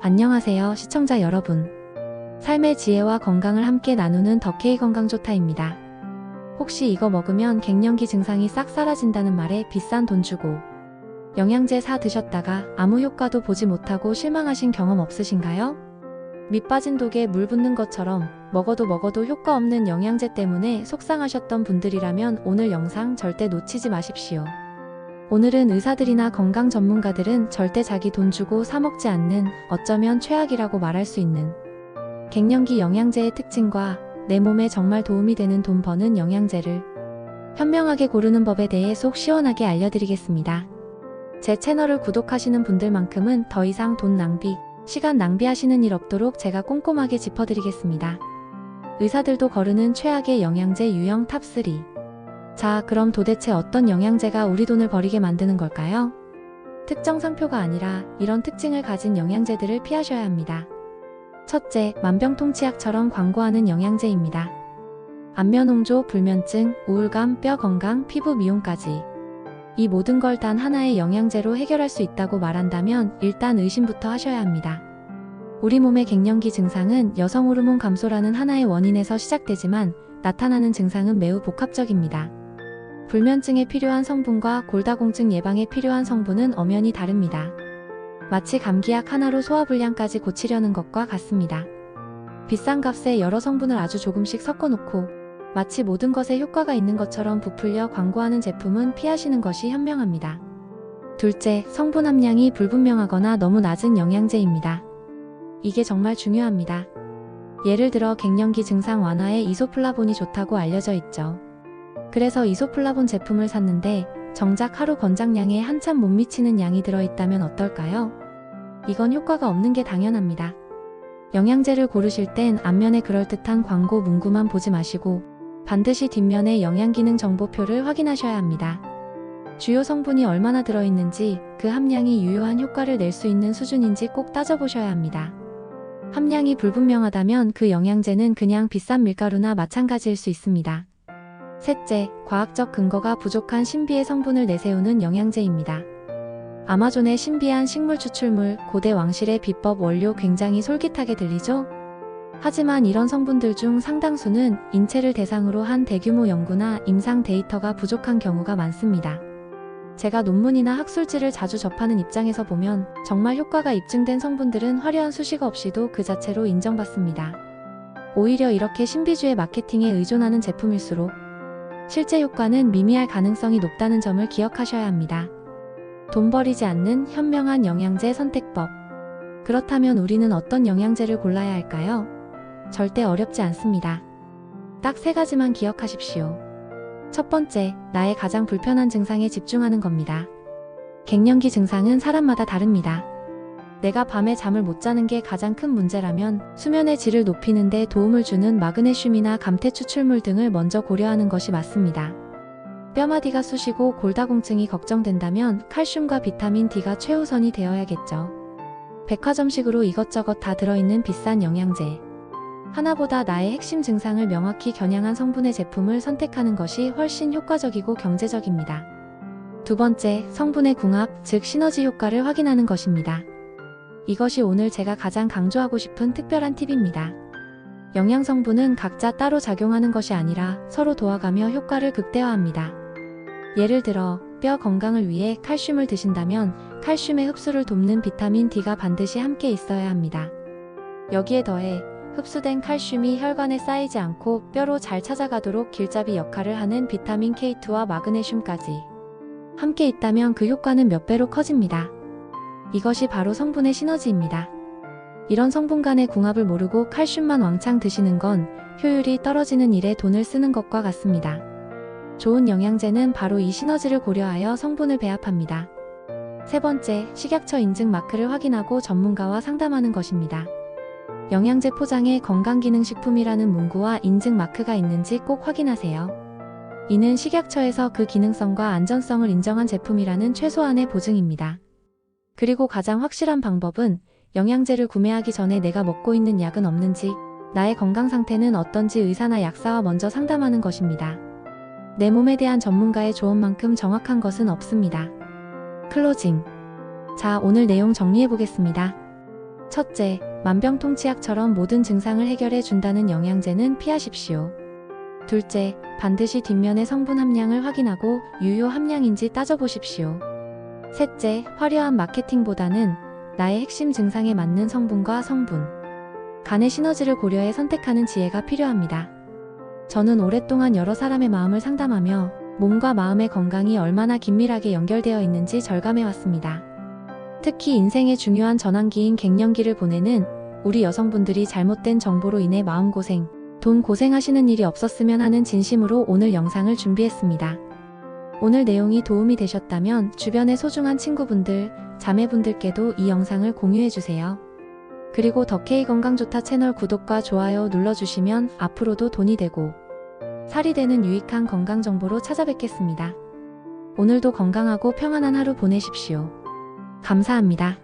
안녕하세요, 시청자 여러분. 삶의 지혜와 건강을 함께 나누는 더케이 건강조타입니다. 혹시 이거 먹으면 갱년기 증상이 싹 사라진다는 말에 비싼 돈 주고 영양제 사 드셨다가 아무 효과도 보지 못하고 실망하신 경험 없으신가요? 밑 빠진 독에 물 붓는 것처럼 먹어도 효과 없는 영양제 때문에 속상하셨던 분들이라면 오늘 영상 절대 놓치지 마십시오. 오늘은 의사들이나 건강 전문가들은 절대 자기 돈 주고 사 먹지 않는, 어쩌면 최악이라고 말할 수 있는 갱년기 영양제의 특징과 내 몸에 정말 도움이 되는 돈 버는 영양제를 현명하게 고르는 법에 대해 속 시원하게 알려드리겠습니다. 제 채널을 구독하시는 분들만큼은 더 이상 돈 낭비, 시간 낭비하시는 일 없도록 제가 꼼꼼하게 짚어드리겠습니다. 의사들도 거르는 최악의 영양제 유형 탑3. 자, 그럼 도대체 어떤 영양제가 우리 돈을 버리게 만드는 걸까요? 특정 상표가 아니라 이런 특징을 가진 영양제들을 피하셔야 합니다. 첫째, 만병통치약처럼 광고하는 영양제입니다. 안면홍조, 불면증, 우울감, 뼈 건강, 피부 미용까지 이 모든 걸 단 하나의 영양제로 해결할 수 있다고 말한다면 일단 의심부터 하셔야 합니다. 우리 몸의 갱년기 증상은 여성 호르몬 감소라는 하나의 원인에서 시작되지만 나타나는 증상은 매우 복합적입니다. 불면증에 필요한 성분과 골다공증 예방에 필요한 성분은 엄연히 다릅니다. 마치 감기약 하나로 소화불량까지 고치려는 것과 같습니다. 비싼 값에 여러 성분을 아주 조금씩 섞어놓고 마치 모든 것에 효과가 있는 것처럼 부풀려 광고하는 제품은 피하시는 것이 현명합니다. 둘째, 성분 함량이 불분명하거나 너무 낮은 영양제입니다. 이게 정말 중요합니다. 예를 들어 갱년기 증상 완화에 이소플라본이 좋다고 알려져 있죠. 그래서 이소플라본 제품을 샀는데 정작 하루 권장량에 한참 못 미치는 양이 들어있다면 어떨까요? 이건 효과가 없는 게 당연합니다. 영양제를 고르실 땐 앞면에 그럴듯한 광고 문구만 보지 마시고 반드시 뒷면의 영양기능 정보표를 확인하셔야 합니다. 주요 성분이 얼마나 들어있는지, 그 함량이 유효한 효과를 낼 수 있는 수준인지 꼭 따져보셔야 합니다. 함량이 불분명하다면 그 영양제는 그냥 비싼 밀가루나 마찬가지일 수 있습니다. 셋째, 과학적 근거가 부족한 신비의 성분을 내세우는 영양제입니다. 아마존의 신비한 식물 추출물, 고대 왕실의 비법 원료 굉장히 솔깃하게 들리죠? 하지만 이런 성분들 중 상당수는 인체를 대상으로 한 대규모 연구나 임상 데이터가 부족한 경우가 많습니다. 제가 논문이나 학술지를 자주 접하는 입장에서 보면 정말 효과가 입증된 성분들은 화려한 수식 없이도 그 자체로 인정받습니다. 오히려 이렇게 신비주의 마케팅에 의존하는 제품일수록 실제 효과는 미미할 가능성이 높다는 점을 기억하셔야 합니다. 돈 버리지 않는 현명한 영양제 선택법. 그렇다면 우리는 어떤 영양제를 골라야 할까요? 절대 어렵지 않습니다. 딱 3가지만 기억하십시오. 첫 번째, 나의 가장 불편한 증상에 집중하는 겁니다. 갱년기 증상은 사람마다 다릅니다. 내가 밤에 잠을 못 자는 게 가장 큰 문제라면 수면의 질을 높이는 데 도움을 주는 마그네슘이나 감태 추출물 등을 먼저 고려하는 것이 맞습니다. 뼈마디가 쑤시고 골다공증이 걱정된다면 칼슘과 비타민 D가 최우선이 되어야겠죠. 백화점식으로 이것저것 다 들어있는 비싼 영양제. 하나보다 나의 핵심 증상을 명확히 겨냥한 성분의 제품을 선택하는 것이 훨씬 효과적이고 경제적입니다. 두 번째, 성분의 궁합, 즉 시너지 효과를 확인하는 것입니다. 이것이 오늘 제가 가장 강조하고 싶은 특별한 팁입니다. 영양 성분은 각자 따로 작용하는 것이 아니라 서로 도와가며 효과를 극대화합니다. 예를 들어 뼈 건강을 위해 칼슘을 드신다면 칼슘의 흡수를 돕는 비타민 D가 반드시 함께 있어야 합니다. 여기에 더해 흡수된 칼슘이 혈관에 쌓이지 않고 뼈로 잘 찾아가도록 길잡이 역할을 하는 비타민 K2와 마그네슘까지 함께 있다면 그 효과는 몇 배로 커집니다. 이것이 바로 성분의 시너지입니다. 이런 성분 간의 궁합을 모르고 칼슘만 왕창 드시는 건 효율이 떨어지는 일에 돈을 쓰는 것과 같습니다. 좋은 영양제는 바로 이 시너지를 고려하여 성분을 배합합니다. 세 번째, 식약처 인증 마크를 확인하고 전문가와 상담하는 것입니다. 영양제 포장에 건강기능식품이라는 문구와 인증 마크가 있는지 꼭 확인하세요. 이는 식약처에서 그 기능성과 안전성을 인정한 제품이라는 최소한의 보증입니다. 그리고 가장 확실한 방법은 영양제를 구매하기 전에 내가 먹고 있는 약은 없는지, 나의 건강 상태는 어떤지 의사나 약사와 먼저 상담하는 것입니다. 내 몸에 대한 전문가의 조언만큼 정확한 것은 없습니다. 클로징. 자, 오늘 내용 정리해보겠습니다. 첫째, 만병통치약처럼 모든 증상을 해결해 준다는 영양제는 피하십시오. 둘째, 반드시 뒷면의 성분 함량을 확인하고 유효 함량인지 따져보십시오. 셋째, 화려한 마케팅보다는 나의 핵심 증상에 맞는 성분과 성분, 간의 시너지를 고려해 선택하는 지혜가 필요합니다. 저는 오랫동안 여러 사람의 마음을 상담하며 몸과 마음의 건강이 얼마나 긴밀하게 연결되어 있는지 절감해왔습니다. 특히 인생의 중요한 전환기인 갱년기를 보내는 우리 여성분들이 잘못된 정보로 인해 마음고생, 돈 고생하시는 일이 없었으면 하는 진심으로 오늘 영상을 준비했습니다. 오늘 내용이 도움이 되셨다면 주변의 소중한 친구분들, 자매분들께도 이 영상을 공유해주세요. 그리고 더케이 건강좋다 채널 구독과 좋아요 눌러주시면 앞으로도 돈이 되고 살이 되는 유익한 건강 정보로 찾아뵙겠습니다. 오늘도 건강하고 평안한 하루 보내십시오. 감사합니다.